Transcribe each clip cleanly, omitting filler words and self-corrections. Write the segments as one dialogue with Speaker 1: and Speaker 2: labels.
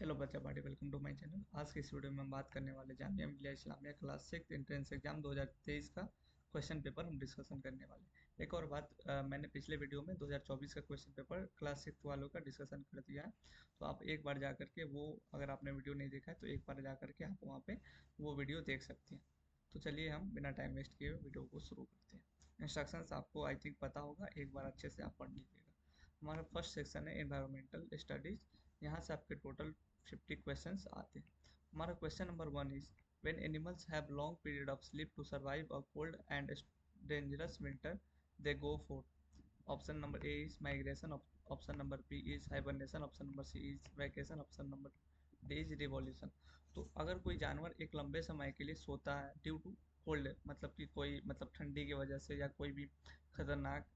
Speaker 1: Hello बच्चा party, welcome to my channel. आज की इस वीडियो में हम बात करने वाले Jamia Millia Islamia class 6 entrance exam 2023 का क्वेश्चन पेपर हम डिस्कशन करने वाले हैं। एक और बात, मैंने पिछले वीडियो में 2024 का क्वेश्चन पेपर क्लास 6 वालों का डिस्कशन कर दिया है। तो आप एक बार जा करके वो, अगर आपने वीडियो नहीं देखा है तो एक बार जा करके आप वहाँ पे वो वीडियो देख सकते हैं। तो चलिए हम बिना टाइम वेस्ट किए वीडियो को शुरू करते हैं। इंस्ट्रक्शंस आपको आई थिंक पता होगा, एक बार अच्छे से आप पढ़ लीजिएगा। हमारा फर्स्ट सेक्शन है एनवायरमेंटल स्टडीज। यहाँ से आपके टोटल 50 क्वेश्चंस आते हैं। हमारा question number 1 is when animals have long period of sleep to survive a cold and dangerous winter they go for. Option number A is migration, option number B is hibernation, option number C is vacation, option number D is revolution. तो अगर कोई जानवर एक लंबे समय के लिए सोता है ड्यू टू कोल्ड, मतलब कि कोई मतलब ठंडी की वजह से या कोई भी खतरनाक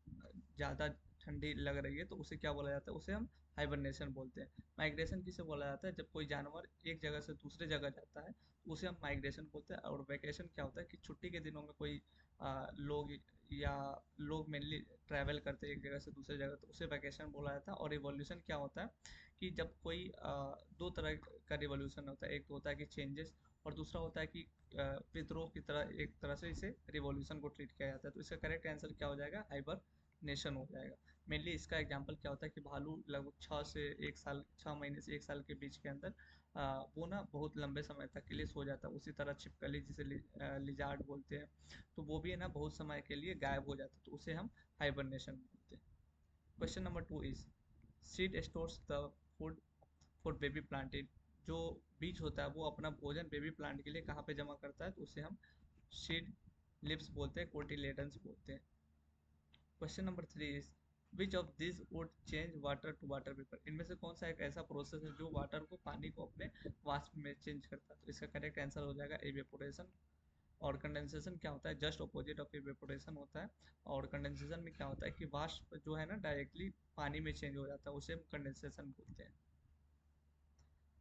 Speaker 1: ज़्यादा ठंडी लग रही है, तो उसे क्या बोला जाता है? उसे हम हाइबरनेशन बोलते हैं। माइग्रेशन किसे बोला जाता है? जब कोई जानवर एक जगह से दूसरे जगह जाता है तो उसे हम माइग्रेशन बोलते हैं। और वैकेशन क्या होता है कि छुट्टी के दिनों में कोई लोग या लोग मेनली ट्रैवल करते हैं एक जगह से दूसरे जगह, तो उसे वैकेशन बोला जाता है। और रिवॉल्यूशन क्या होता है कि जब कोई दो तरह का रिवॉल्यूशन होता है, एक तो होता है कि चेंजेस, और दूसरा होता है कि विद्रोह की तरह, एक तरह से इसे रिवॉल्यूशन को ट्रीट किया जाता है। तो इसका करेक्ट आंसर क्या हो जाएगा? हाइबर नेशन हो जाएगा। मेनली इसका एग्जांपल क्या होता है कि भालू लगभग 6 से 1 साल, 6 महीने से 1 साल के बीच के अंदर वो ना बहुत लंबे समय तक के लिए सो जाता है। उसी तरह छिपकली जिसे लिजार्ड बोलते हैं, तो वो भी है ना बहुत समय के लिए गायब हो जाता है, तो उसे हम हाइबरनेशन बोलते हैं। Question number 2 is seed stores the food for baby planted. जो बीज होता है वो अपना भोजन बेबी प्लांट के लिए कहाँ पे जमा करता है? तो उसे हम सीड लिप्स बोलते हैं, कोटिलेडन्स बोलते हैं। Question number 3 is which of this would change water to water vapour. इनमें से कौन सा एक ऐसा प्रोसेस है जो वाटर को पानी को अपने वाष्प में चेंज करता है? तो इसका करेक्ट आंसर हो जाएगा एवेपोरेशन। और कंडेंसेशन क्या होता है? जस्ट ऑपोजिट ऑफ एवेपोरेशन होता है। और कंडेंसेशन में क्या होता है कि वाष्प जो है ना डायरेक्टली पानी में चेंज हो जाता है, उसे हम कंडेंसेशन बोलते हैं।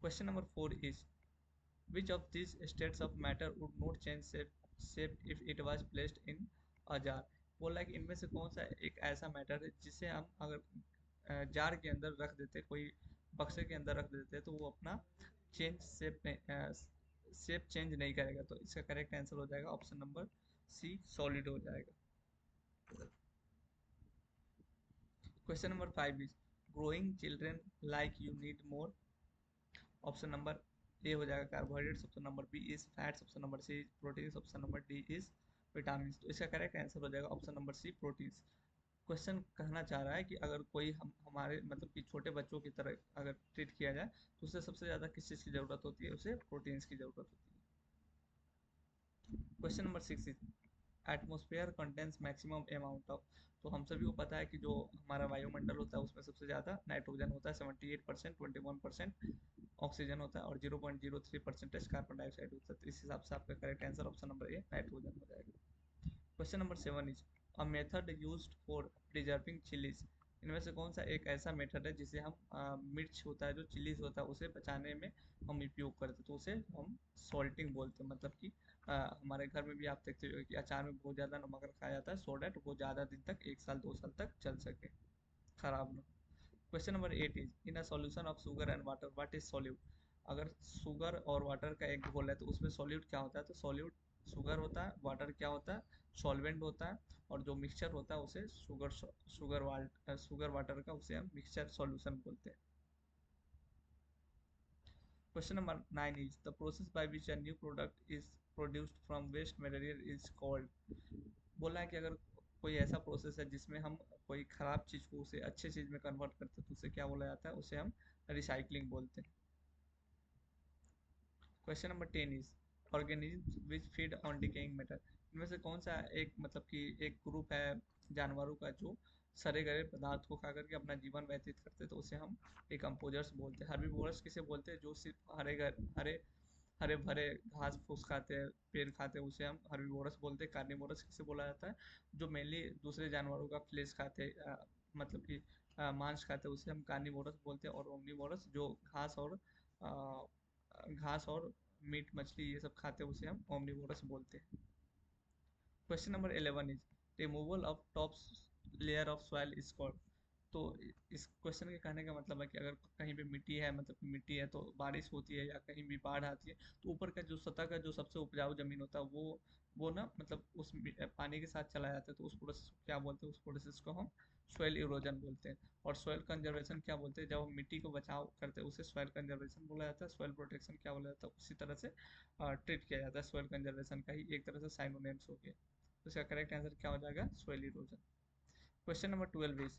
Speaker 1: Question number 4 is which of these states of matter would not change shape if it was placed in a jar। बोला है कि इनमें से कौन सा एक ऐसा मैटर है जिसे हम अगर जार के अंदर रख देते, कोई बक्से के अंदर रख देते, तो वो अपना चेंज शेप चेंज नहीं करेगा। तो इसका करेक्ट आंसर हो जाएगा ऑप्शन नंबर सी, सॉलिड हो जाएगा। Question number 5 is growing children like you need more. Option number A हो जाएगा carbohydrates, option number B is fats, option number C is proteins, option number D is vitamin. तो इसका correct answer हो जाएगा option number C, proteins. Question कहना चाह रहा है कि अगर कोई हम हमारे मतलब कि छोटे बच्चों की तरह अगर ट्रीट किया जाए तो उसे सबसे ज़्यादा किस चीज़ की ज़रूरत होती है? उसे प्रोटीन्स की ज़रूरत होती है। Question number 6 is atmosphere contains maximum amount of. तो हम सभी को पता है कि जो हमारा वायुमंडल होता है उसमें सबसे ज़्यादा नाइट्रोजन होता है 78%, 21% ऑक्सीजन होता है और 0.03% कार्बन डाइऑक्साइड होता है। तो इस हिसाब से आपका करेक्ट आंसर ऑप्शन नंबर ए, नाइट्रोजन हो जाएगा। Question number 7 is a method used for preserving chillies. इनमें से कौन सा एक ऐसा मेथड है जिसे हम मिर्च होता है, जो चिलीज होता है, उसे बचाने में हम उपयोग करते हैं? तो उसे हम सॉल्टिंग बोलते हैं। मतलब कि हमारे घर में भी आप देखते हो कि अचार में बहुत ज़्यादा नमक रखा जाता है सो डैट वो ज़्यादा दिन तक, 1 साल 2 साल तक चल सके, खराब ना हो। Question number 8 is in a solution of sugar and water what is solute. अगर शुगर और वाटर का एक घोल है तो उसमें सॉल्यूट क्या होता है? तो सॉल्यूट शुगर होता है, वाटर क्या होता है? सॉल्वेंट होता है। और जो मिक्सचर होता है उसे शुगर वाटर का उसे हम मिक्सचर सॉल्यूशन बोलते हैं। Question number 9 is the process by which a new product is produced from waste material is called. बोला है कि अगर कोई ऐसा प्रोसेस है जिसमें हम कोई खराब चीज को उसे अच्छे चीज में कन्वर्ट करते हैं तो उसे क्या बोला जाता है? उसे हम रिसाइकलिंग बोलते हैं। Question number 10 is organism which feed on decaying matter. इनमें से कौन सा एक मतलब कि एक ग्रुप है जानवरों का जो सड़े गले पदार्थ को खा करके अपना जीवन व्यतीत करते हैं? तो उसे हम डिकम्पोजर्स बोलते हैं। हर्बीवोरस किसे बोलते हैं? जो सिर्फ हरे हरे भरे घास फूस खाते हैं, पेड़ खाते हैं, उसे हम हर्बीवोरस बोलते हैं। कार्निवोरस किसे बोला जाता है? जो मेनली दूसरे जानवरों का फ्लेश खाते हैं, मतलब कि मांस खाते हैं, उसे हम कार्निवोरस बोलते हैं। और ओमनीवोरस जो घास और मीट मछली ये सब खाते हैं, उसे हम ओमनीवोरस बोलते हैं। Question number 11 is removal of top layer of soil is called. तो इस क्वेश्चन के कहने का मतलब है कि अगर कहीं पे मिट्टी है, मतलब कि मिट्टी है तो बारिश होती है या कहीं भी बाढ़ आती है, तो ऊपर का जो सतह का जो सबसे उपजाऊ जमीन होता है वो ना मतलब उस पानी के साथ चला जाता है, तो उस प्रोसेस को क्या बोलते हैं? उस प्रोसेस को हम सॉइल इरोजन बोलते हैं। और सॉइल कंजर्वेशन क्या बोलते हैं? जब हम मिट्टी को बचाव करते हैं उसे सॉइल कंजर्वेशन बोला जाता है। सॉइल प्रोटेक्शन क्या बोला जाता है? उसी तरह से ट्रीट किया जाता है। सॉइल कंजर्वेशन का ही एक तरह से साइनोनिम्स हो गया। तो इसका करेक्ट आंसर क्या हो जाएगा? Soil erosion. Question number 12 is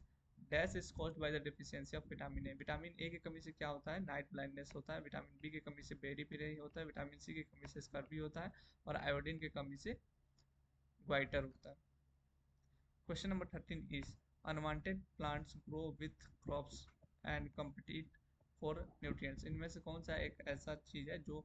Speaker 1: dash is caused by the deficiency of vitamin A. Vitamin A की कमी से क्या होता है? नाइट ब्लाइंडनेस होता है। विटामिन बी की कमी से बेरी पिरे होता है। विटामिन सी की कमी से स्कर्वी होता है। और आयोडीन की कमी से ग्वाइटर होता है। Question number 13 is unwanted plants grow with crops and compete for nutrients. इनमें से कौन सा एक ऐसा चीज है जो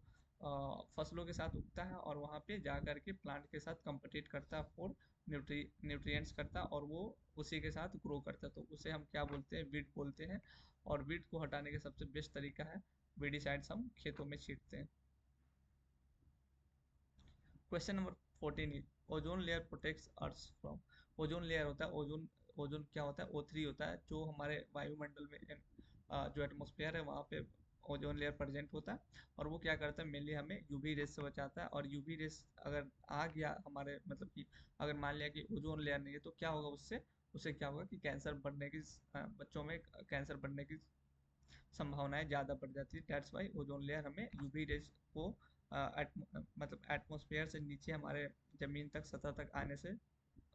Speaker 1: फसलों के साथ उगता है और वहाँ पे जा करके प्लांट के साथ compete करता है फॉर न्यूट्रिएंट्स करता है, और वो उसी के साथ ग्रो करता है, तो उसे हम क्या बोलते हैं? वीड बोलते हैं। और वीड को हटाने का सबसे बेस्ट तरीका है वीडिसाइड्स हम खेतों में छींटते हैं। Question number 14 is ozone layer protects earth from. Ozone layer होता है, ओजोन ओजोन क्या होता है? O3 होता है, जो हमारे वायुमंडल में जो एटमॉस्फेयर है वहाँ पे ओजोन लेयर प्रेजेंट होता है। और वो क्या करता है? मेनली हमें यूवी रेस से बचाता है। और यूवी रेस अगर आ गया हमारे, मतलब कि अगर मान लिया कि ओजोन लेयर नहीं है, तो क्या होगा उससे? उससे क्या होगा कि कैंसर बढ़ने की बच्चों में कैंसर बढ़ने की संभावनाएं ज़्यादा बढ़ जाती है। दैट्स वाई ओजोन लेयर हमें यूवी रेज को मतलब एटमॉस्फेयर से नीचे हमारे जमीन तक, सतह तक आने से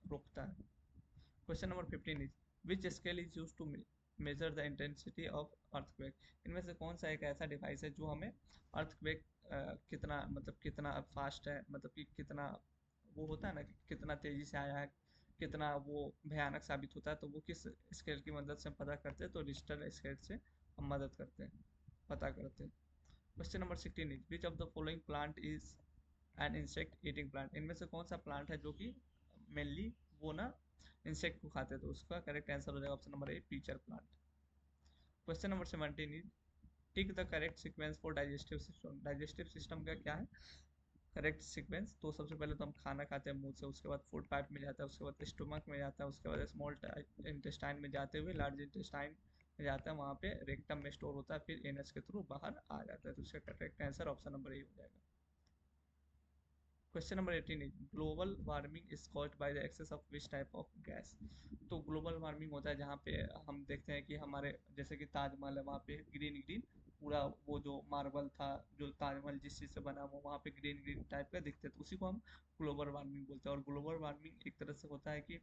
Speaker 1: रोकता है। Question number 15 is which scale is use to measure the intensity of earthquake. इनमें से कौन सा एक ऐसा डिवाइस है जो हमें अर्थक्वेक कितना, मतलब कितना फास्ट है, मतलब कि कितना वो होता है ना कि कितना तेजी से आया है, कितना वो भयानक साबित होता है, तो वो किस स्केल की मदद से पता करते हैं? तो रिश्टर स्केल से हम मदद करते हैं, पता करते हैं। Question number 16 is which of the following plant is an insect eating plant. इनमें से कौन सा प्लांट है जो कि मेनली वो ना इंसेक्ट को खाते हैं? तो उसका करेक्ट आंसर हो जाएगा option number A, pitcher plant. Question number 17 is tick the correct sequence for digestive system. Digestive system का क्या है करेक्ट सीक्वेंस? तो सबसे पहले तो हम खाना खाते हैं मुंह से, उसके बाद फूड पाइप में जाता है, उसके बाद स्टोमक में जाता है, उसके बाद स्मॉल इंटेस्टाइन में जाते हुए लार्ज इंटेस्टाइन में जाता है, वहाँ पे रेक्टम में स्टोर होता है, फिर एनएस के थ्रू बाहर आ जाता है। तो इसका correct answer option number A हो जाएगा। Question number 18 is global warming is caused by the excess of which type of gas. तो ग्लोबल वार्मिंग होता है जहाँ पे हम देखते हैं कि हमारे जैसे कि ताजमहल है, वहाँ पे ग्रीन ग्रीन पूरा वो जो मार्बल था, जो ताजमहल जिस चीज़ से बना हुआ, वहाँ पे ग्रीन ग्रीन टाइप का दिखते हैं, तो उसी को हम ग्लोबल वार्मिंग बोलते हैं। और ग्लोबल वार्मिंग एक तरह से होता है कि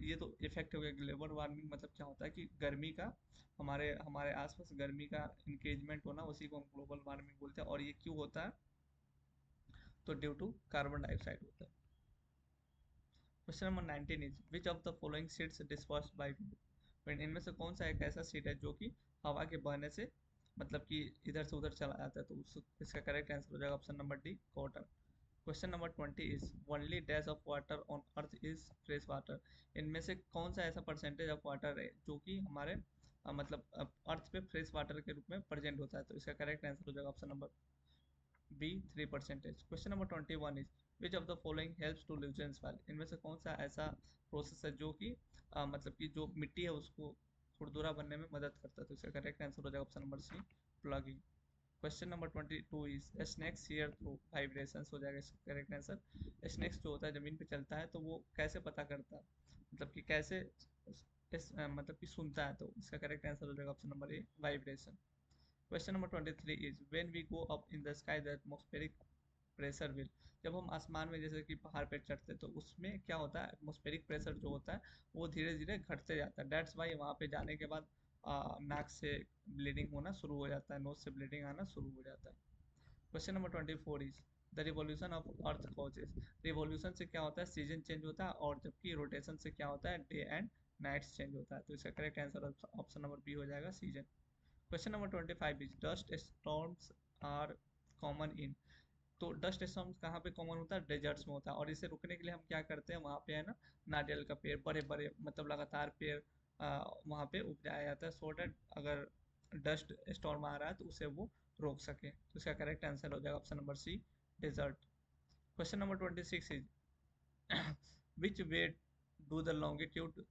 Speaker 1: ये तो इफेक्ट हो गया। ग्लोबल वार्मिंग मतलब क्या होता है कि गर्मी का, हमारे हमारे आसपास गर्मी का इंकेजमेंट होना, उसी को हम ग्लोबल वार्मिंग बोलते हैं। और ये क्यों होता है? तो ड्यू टू कार्बन डाइऑक्साइड होता है। Question number 19 is which of the following seeds dispersed by wind. इनमें से कौन सा एक ऐसा सीड है जो कि हवा के बहने से, मतलब कि इधर से उधर चला जाता है? तो इसका करेक्ट आंसर हो जाएगा option number D, cotton. Question number 20 is only dash of water on earth is fresh water. इनमें से कौन सा ऐसा परसेंटेज ऑफ वाटर है जो कि हमारे मतलब अर्थ पे फ्रेश वाटर के रूप में प्रेजेंट होता है? तो इसका करेक्ट आंसर हो जाएगा option number B, 3%। Question number 21 is which of the following helps to loosen swell. इनमें से कौन सा ऐसा प्रोसेस है जो कि मतलब कि जो मिट्टी है उसको खुरदुरा बनने में मदद करता है? तो इसका करेक्ट आंसर हो जाएगा option number C, plugging. Question number 22 is snakes hear through vibrations हो जाएगा इसका करेक्ट आंसर। स्नेक्स जो होता है जमीन पे चलता है, तो वो कैसे पता करता है, मतलब कि कैसे मतलब कि सुनता है? तो इसका करेक्ट आंसर हो जाएगा option number A, vibration. Question number 23 is when we go up in the sky the atmospheric pressure will. जब हम आसमान में जैसे कि पहाड़ पे चढ़ते हैं, तो उसमें क्या होता है? एटमॉस्फेरिक प्रेशर जो होता है वो धीरे धीरे घटते जाता है। डेट्स वाई वहाँ पे जाने के बाद नाक से ब्लीडिंग होना शुरू हो जाता है, नोज से ब्लीडिंग आना शुरू हो जाता है। Question number 24 is the revolution of earth causes. Revolution से क्या होता है? सीजन चेंज होता है। और जबकि रोटेशन से क्या होता है? डे एंड नाइट्स चेंज होता है। तो इसका correct answer option number B हो जाएगा, season. Question number 25 is dust storms are common in. तो डस्ट स्टॉर्म्स कहाँ पे कॉमन होता है? डेजर्ट्स में होता है। और इसे रुकने के लिए हम क्या करते हैं? वहाँ पे है ना नारियल का पेड़, बड़े बड़े मतलब लगातार पेड़ वहाँ पे उपजाया जाता है, सो डैट अगर डस्ट स्टॉर्म आ रहा है तो उसे वो रोक सके। तो इसका करेक्ट आंसर हो जाएगा option number C, desert. Question number 26 is which way do the longitude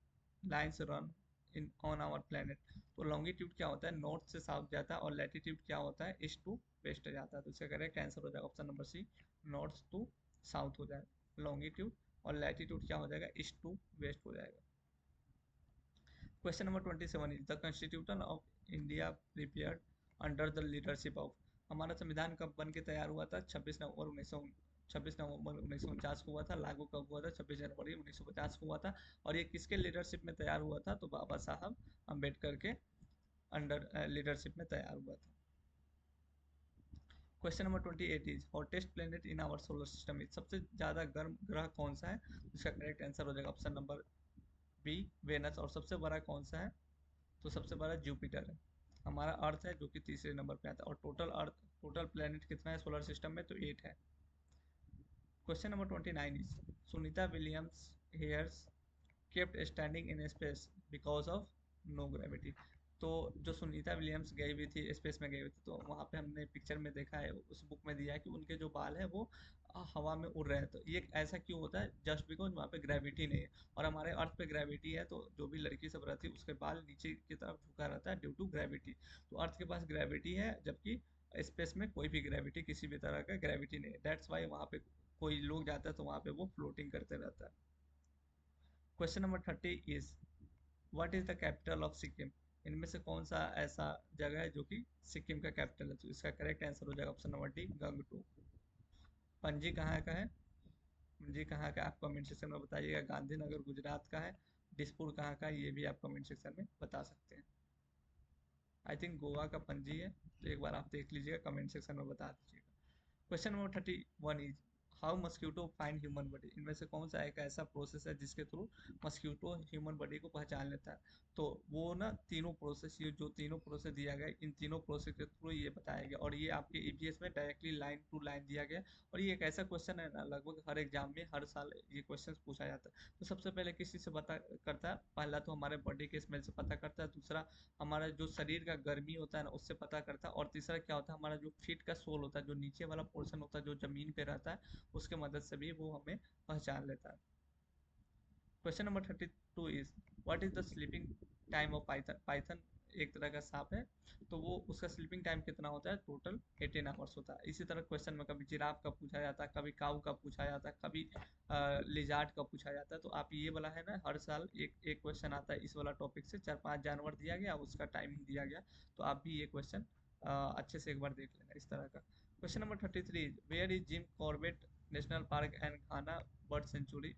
Speaker 1: lines run in on our planet. तो लॉन्गिट्यूड क्या होता है, नॉर्थ से साउथ जाता है, और लैटिट्यूड क्या होता है, ईस्ट टू वेस्ट जाता है। तो इसका करेक्ट आंसर हो जाएगा option number C, north to south हो जाएगा लॉन्गिट्यूड, और लैटिट्यूड क्या हो जाएगा, ईस्ट टू वेस्ट हो जाएगा। Question number 27 is the constitution of India prepared under the leadership of. हमारा संविधान कब बन के तैयार हुआ था, 26 नवंबर 1949 को हुआ था। लागू कब हुआ था, 26 जनवरी 1950 को हुआ था। और ये किसके लीडरशिप में तैयार हुआ था, तो बाबा साहब अम्बेडकर के अंडर लीडरशिप में तैयार हुआ था। Question number 28 is hottest planet in our solar system is. सबसे ज्यादा गर्म ग्रह कौन सा है, इसका करेक्ट आंसर हो जाएगा ऑप्शन नंबर बी, वेनस। और सबसे बड़ा कौन सा है, तो सबसे बड़ा जुपिटर है। हमारा अर्थ है जो कि तीसरे नंबर पे आता है। और टोटल प्लेनेट कितना है सोलर सिस्टम में, तो 8 है। Question number 29 is Sunita Williams hairs kept standing in space because of no gravity. तो जो सुनीता विलियम्स गई हुई थी, स्पेस में गई हुई थी, तो वहाँ पे हमने पिक्चर में देखा है, उस बुक में दिया है कि उनके जो बाल है वो हवा में उड़ रहे हैं। तो ये ऐसा क्यों होता है, जस्ट बिकॉज वहाँ पे ग्रेविटी नहीं है। और हमारे अर्थ पे ग्रेविटी है, तो जो भी लड़की सब रहती है उसके बाल नीचे की तरफ झुका रहता है ड्यू टू ग्रेविटी। तो अर्थ के पास ग्रेविटी है, जबकि स्पेस में कोई भी ग्रेविटी, किसी भी तरह का ग्रेविटी नहीं है। दैट्स वाई वहाँ पे कोई लोग जाता है तो वहाँ पे वो फ्लोटिंग करते रहता है। Question number 30 is what is the capital of Sikkim. इनमें से कौन सा ऐसा जगह है जो कि सिक्किम का कैपिटल है, तो इसका करेक्ट आंसर हो जाएगा option number D, Gangtok. Panaji कहाँ का है, पणजी कहाँ का आप कमेंट सेक्शन में बताइएगा। गांधीनगर गुजरात का है। दिसपुर कहाँ का है, ये भी आप कमेंट सेक्शन में बता सकते हैं। आई थिंक गोवा का पणजी है, तो एक बार आप देख लीजिएगा, कमेंट सेक्शन में बता दीजिएगा। Question number 31 is how mosquito find human body. इनमें से कौन सा एक ऐसा प्रोसेस है जिसके थ्रू मस्क्यूटो ह्यूमन बॉडी को पहचान लेता है। तो वो ना तीनों प्रोसेस, ये जो तीनों प्रोसेस दिया गया, इन तीनों प्रोसेस के थ्रू ये बताया गया, और ये आपके ईवीएस में डायरेक्टली लाइन टू लाइन दिया गया। और ये एक ऐसा क्वेश्चन है ना, लगभग हर एग्जाम में हर साल ये क्वेश्चन पूछा जाता है। तो सबसे पहले किस चीज़ से पता करता है, पहला तो हमारे बॉडी के स्मेल से पता करता है, दूसरा हमारा जो शरीर का गर्मी होता है ना उससे पता करता है, और तीसरा क्या होता है, हमारा जो फीट का सोल होता है, जो नीचे वाला पोर्शन होता है जो जमीन पे रहता है, उसके मदद से भी वो हमें पहचान लेता है। Question number 32 is what is the sleeping time of Python. Python एक तरह का सांप है, तो वो उसका स्लीपिंग टाइम कितना होता है, टोटल 18 आवर्स होता है। इसी तरह क्वेश्चन में कभी जिराफ का पूछा जाता है, कभी काऊ का पूछा जाता है, कभी लिजार्ड का पूछा जाता है। तो आप ये वाला है ना, हर साल एक एक क्वेश्चन आता है इस वाला टॉपिक से, 4-5 जानवर दिया गया, उसका टाइमिंग दिया गया। तो आप भी ये क्वेश्चन अच्छे से एक बार देख लेना इस तरह का। Question number 33 where is Jim Corbett National Park and Ghana bird sanctuary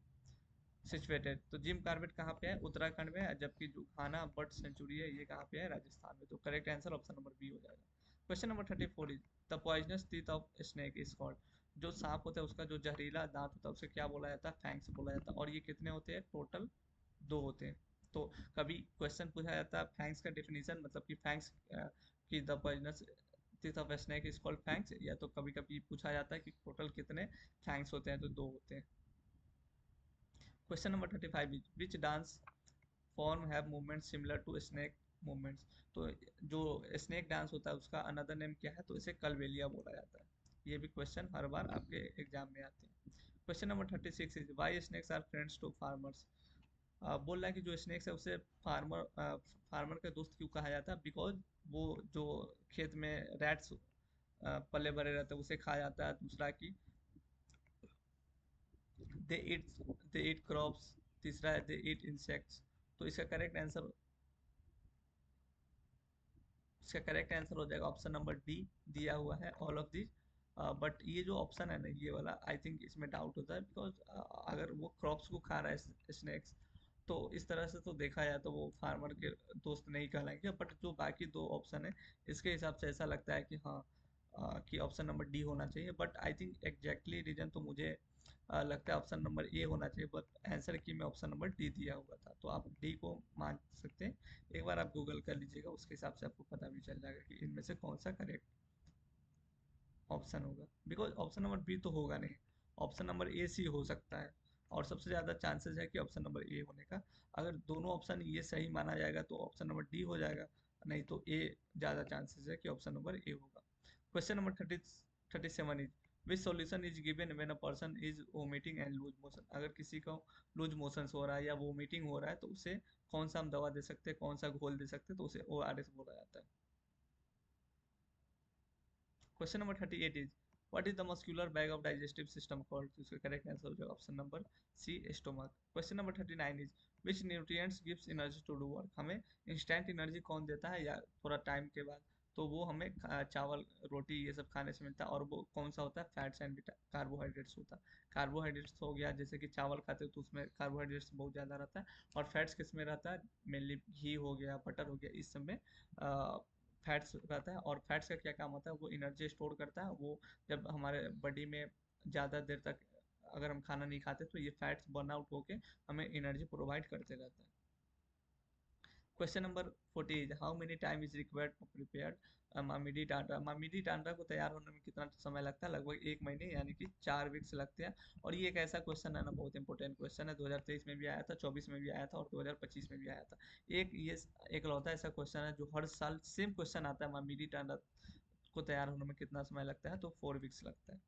Speaker 1: situated. तो जिम कॉर्बेट कहाँ पे है, उत्तराखंड में है, जबकि जो घाना बर्ड सेंचुरी है ये कहाँ पे है, राजस्थान में। तो correct answer option number B हो जाएगा। Question number 34 is the poisonous teeth of snake is called. जो सांप होता है उसका जो जहरीला दांत होता है उसे क्या बोला जाता है, फैंक्स बोला जाता है। और ये कितने होते हैं, टोटल 2 होते हैं। तो कभी क्वेश्चन पूछा जाता है फैंक्स का डेफिनेशन, मतलब कि फैंक्स की the poisonous teeth of snake is called fangs, या तो कभी कभी पूछा जाता है कि टोटल कितने फैंक्स होते हैं, तो 2 होते हैं। Question number 35 is which dance form have movement similar to snake movements. तो जो स्नेक डांस होता है उसका अनदर नेम क्या है, तो इसे कलबेलिया बोला जाता है। ये भी क्वेश्चन हर बार आपके एग्जाम में आते हैं। Question number 36 is why snakes are friends to farmers. बोल रहा है कि जो स्नेक्स है उसे फार्मर का दोस्त क्यों कहा जाता है, बिकॉज वो जो खेत में रैट्स पले भरे रहते हैं उसे खा जाता है। दूसरा कि दे ईट दे ईट क्रॉप्स। तीसरा है दे ईट इंसेक्ट्स। तो इसका करेक्ट आंसर हो जाएगा ऑप्शन नंबर डी, दिया हुआ है ऑल ऑफ दिस। बट ये जो ऑप्शन है ना ये वाला, आई थिंक इसमें डाउट होता है, बिकॉज अगर वो क्रॉप्स को खा रहा है स्नेक्स, तो इस तरह से तो देखा जाए तो वो फार्मर के दोस्त नहीं कहलाएंगे। बट जो बाकी 2 ऑप्शन है इसके हिसाब से ऐसा लगता है कि हाँ, कि ऑप्शन नंबर डी होना चाहिए। But I think exactly reason तो मुझे लगता है ऑप्शन नंबर ए होना चाहिए, बट आंसर की में ऑप्शन नंबर डी दिया हुआ था, तो आप डी को मान सकते हैं। एक बार आप गूगल कर लीजिएगा, उसके हिसाब से आपको पता भी चल जाएगा कि इनमें से कौन सा करेक्ट ऑप्शन होगा। बिकॉज ऑप्शन नंबर बी तो होगा नहीं, ऑप्शन नंबर ए सी हो सकता है, और सबसे ज़्यादा चांसेस है कि ऑप्शन नंबर ए होने का। अगर दोनों ऑप्शन ये सही माना जाएगा तो ऑप्शन नंबर डी हो जाएगा, नहीं तो ए ज़्यादा चांसेस है कि ऑप्शन नंबर ए होगा। Question number 37 is which solution is given when a person is vomiting and loose motion, अगर किसी को लूज मोशन हो रहा है या वोमिटिंग हो रहा है तो उसे कौन सा हम दवा दे सकते हैं, कौन सा घोल दे सकते हैं, तो उसे ORS बोला जाता है। Question number 38 is what is the muscular bag of digestive system called, तो इसका करेक्ट आंसर हो जाएगा option number C, stomach. Question number 39 is which nutrients gives energy to do work, हमें इंस्टेंट एनर्जी कौन देता है या थोड़ा टाइम के बाद, तो वो हमें चावल रोटी ये सब खाने से मिलता है, और वो कौन सा होता है, फैट्स एंड कार्बोहाइड्रेट्स होता है। कार्बोहाइड्रेट्स हो गया, जैसे कि चावल खाते हो तो उसमें कार्बोहाइड्रेट्स बहुत ज़्यादा रहता है, और फैट्स किस में रहता है, मेनली घी हो गया, बटर हो गया, इस सब में फैट्स रहता है। और फैट्स का क्या काम होता है, वो एनर्जी स्टोर करता है, वो जब हमारे बॉडी में ज़्यादा देर तक अगर हम खाना नहीं खाते तो ये फैट्स बर्न आउट होके हमें एनर्जी प्रोवाइड करते रहता है। Question number 40 is how many time is required to prepare mamidi tanda, mamidi tanda को तैयार होने में कितना समय लगता है, लगभग 1 महीने यानी कि 4 वीक्स लगते हैं। और ये एक ऐसा क्वेश्चन है ना, बहुत इंपॉर्टेंट क्वेश्चन है, 2023 में भी आया था, 24 में भी आया था और 2025 में भी आया था। एक लौता ऐसा क्वेश्चन है जो हर साल सेम क्वेश्चन आता है, मामीडी टांडा को तैयार होने में कितना समय लगता है, तो 4 वीक्स लगता है।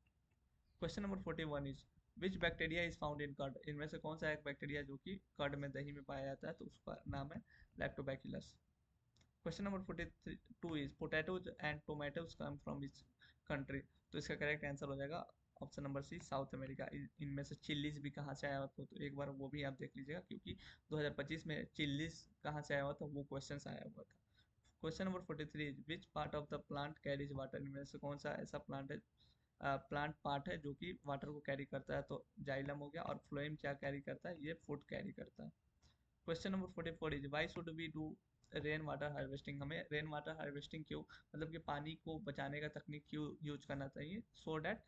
Speaker 1: Question number 41 is which bacteria is found in curd, इनमें से कौन सा एक बैक्टीरिया जो कि कर्ड में, दही में पाया जाता है, तो उसका नाम है lactobacillus. Question number 42 is potatoes and tomatoes come from which country, तो इसका करेक्ट आंसर हो जाएगा option number C, South America. इनमें से चिल्लीज भी कहाँ से आया हुआ था, तो एक बार वो भी आप देख लीजिएगा, क्योंकि 2025 में चिल्लीज कहाँ से आया हुआ था वो क्वेश्चन आया हुआ था। Question number 43 is which part of the plant carries water, इनमें से कौन सा ऐसा प्लांट है, प्लांट पार्ट है जो कि वाटर को कैरी करता है, तो जाइलम हो गया। और फ्लोएम क्या कैरी करता है, ये फूड कैरी करता है। Question number 44 is why should we do rain water harvesting, हमें रेन वाटर हार्वेस्टिंग क्यों, मतलब कि पानी को बचाने का तकनीक क्यों यूज करना चाहिए, सो डैट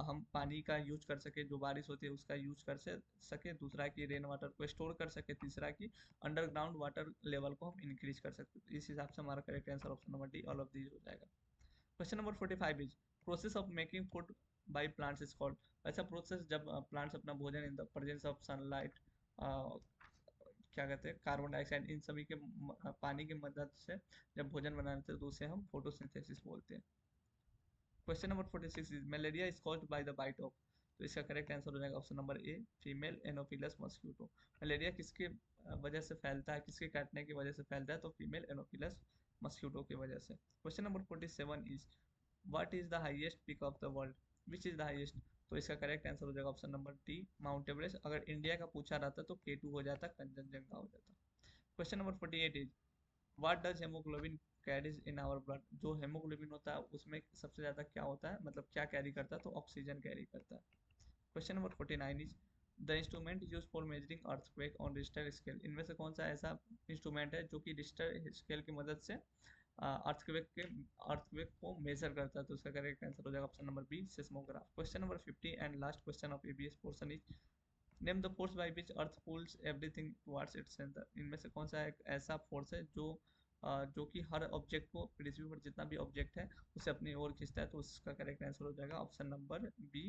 Speaker 1: हम पानी का यूज कर सके, जो बारिश होती है उसका यूज कर सके, दूसरा कि रेन वाटर को स्टोर कर सके, तीसरा कि अंडरग्राउंड वाटर लेवल को हम इंक्रीज कर सकते हैं। इस हिसाब से हमारा correct answer option number D, all of these हो जाएगा। Question number 45 is process of making food by plants is called, ऐसा प्रोसेस जब प्लांट्स अपना भोजन in the presence of sunlight, क्या कहते हैं, कार्बन डाइऑक्साइड, इन सभी के पानी की मदद से जब भोजन बनाते हैं तो उसे हम फोटोसिंथेसिस बोलते हैं। Question number 46 is malaria is caused by the bite of, तो इसका करेक्ट आंसर हो जाएगा option number A, female anopheles mosquito. Malaria किसके वजह से फैलता है, किसके काटने की वजह से फैलता है, तो फीमेल एनोफिलस मस्क्यूटो की वजह से। Question number 47 is what is the highest peak of the world, which is the highest, तो इसका करेक्ट आंसर हो जाएगा option number D, mount Everest. अगर इंडिया का पूछा रहता तो K2 हो जाता, कंचनजंगा हो जाता। Question number 48 is what does haemoglobin carries in our blood, जो हेमोग्लोबिन होता है उसमें सबसे ज्यादा क्या होता है, मतलब क्या कैरी करता है, तो ऑक्सीजन कैरी करता है। Question number 49 is the instrument use for measuring earthquake on Richter scale, इनमें से कौन सा ऐसा इंस्ट्रूमेंट है जो कि रिश्टर स्केल की मदद से अर्थक्वेक को मेजर करता है, तो उसका करेक्ट आंसर हो जाएगा option number B, seismograph. Question number 50 and last question of EVS portion is name the force by which earth pulls everything towards its centre, इनमें से कौन सा एक ऐसा फोर्स है जो कि हर ऑब्जेक्ट को, पृथ्वी पर जितना भी ऑब्जेक्ट है उसे अपनी ओर खींचता है, तो उसका करेक्ट आंसर हो जाएगा option number B,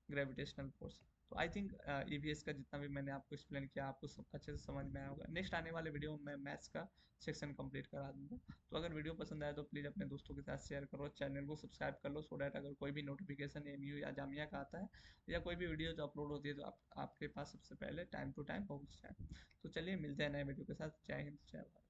Speaker 1: gravitational force. तो आई थिंक EVS का जितना भी मैंने आपको एक्सप्लेन किया आपको अच्छे से समझ में आया होगा। नेक्स्ट आने वाले वीडियो में मैं मैथ्स का सेक्शन कंप्लीट करा दूंगा। तो अगर वीडियो पसंद आए तो प्लीज़ अपने दोस्तों के साथ शेयर करो, चैनल को सब्सक्राइब कर लो, सो डैट अगर कोई भी नोटिफिकेशन MU या जामिया का आता है या कोई भी वीडियो जो अपलोड होती है तो आपके पास सबसे पहले टाइम टू टाइम पहुंच जाए। तो चलिए मिलते हैं नए वीडियो के साथ। जय हिंद, जय भारत।